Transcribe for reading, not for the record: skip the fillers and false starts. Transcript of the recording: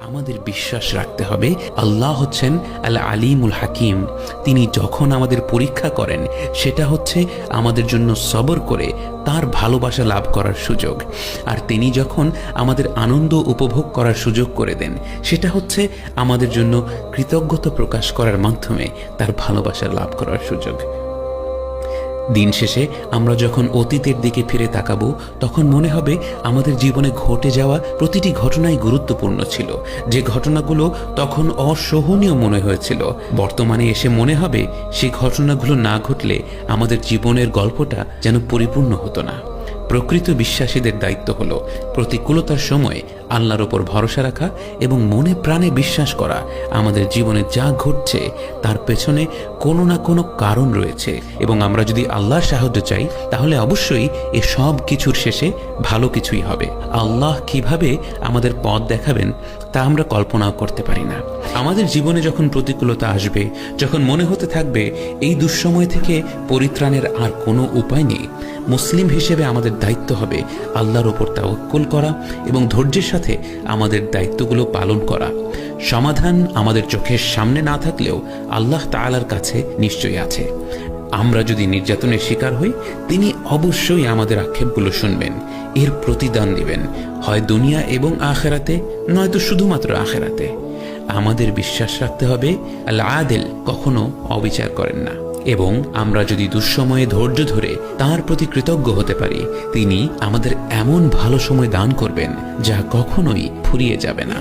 আমাদের বিশ্বাস রাখতে হবে আল্লাহ হচ্ছেন আল আলিমুল হাকিম। তিনি যখন আমাদের পরীক্ষা করেন সেটা হচ্ছে আমাদের জন্য সবর করে তার ভালোবাসা লাভ করার সুযোগ, আর তিনি যখন আমাদের আনন্দ উপভোগ করার সুযোগ করে দেন সেটা হচ্ছে আমাদের জন্য কৃতজ্ঞতা প্রকাশ করার মাধ্যমে তার ভালোবাসা লাভ করার সুযোগ। দিন শেষে আমরা যখন অতীতের দিকে ফিরে তাকাবো তখন মনে হবে আমাদের জীবনে ঘটে যাওয়া প্রতিটি ঘটনাই গুরুত্বপূর্ণ ছিল। যে ঘটনাগুলো তখন অসহনীয় মনে হয়েছিল, বর্তমানে এসে মনে হবে সেই ঘটনাগুলো না ঘটলে আমাদের জীবনের গল্পটা যেন পরিপূর্ণ হতো না। প্রকৃত বিশ্বাসীদের দায়িত্ব হলো প্রতিকূলতার সময় আল্লাহর ওপর ভরসা রাখা এবং মনে প্রাণে বিশ্বাস করা আমাদের জীবনে যা ঘটছে তার পেছনে কোনো না কোনো কারণ রয়েছে, এবং আমরা যদি আল্লাহর সাহায্য চাই তাহলে অবশ্যই এ সব কিছুর শেষে ভালো কিছুই হবে। আল্লাহ কিভাবে আমাদের পথ দেখাবেন তা আমরা কল্পনাও করতে পারি না। আমাদের জীবনে যখন প্রতিকূলতা আসবে, যখন মনে হতে থাকবে এই দুঃসময় থেকে পরিত্রাণের আর কোনো উপায় নেই, মুসলিম হিসেবে আমাদের দায়িত্ব হবে আল্লাহর ওপর তাওয়াক্কুল করা এবং ধৈর্যের সাথে আমাদের দায়িত্বগুলো পালন করা। সমাধান আমাদের চোখের সামনে না থাকলেও আল্লাহ তাআলার কাছে নিশ্চয়ই আছে। আমরা যদি নির্যাতনের শিকার হই, তিনি অবশ্যই আমাদের আক্ষেপগুলো শুনবেন, এর প্রতিদান দিবেন, হয় দুনিয়া এবং আখেরাতে, নয়তো শুধুমাত্র আখেরাতে। আমাদের বিশ্বাস রাখতে হবে আল আদিল কখনো অবিচার করেন না, এবং আমরা যদি দুঃসময়ে ধৈর্য ধরে তার প্রতি কৃতজ্ঞ হতে পারি, তিনি আমাদের এমন ভালো সময় দান করবেন যা কখনোই ফুরিয়ে যাবে না।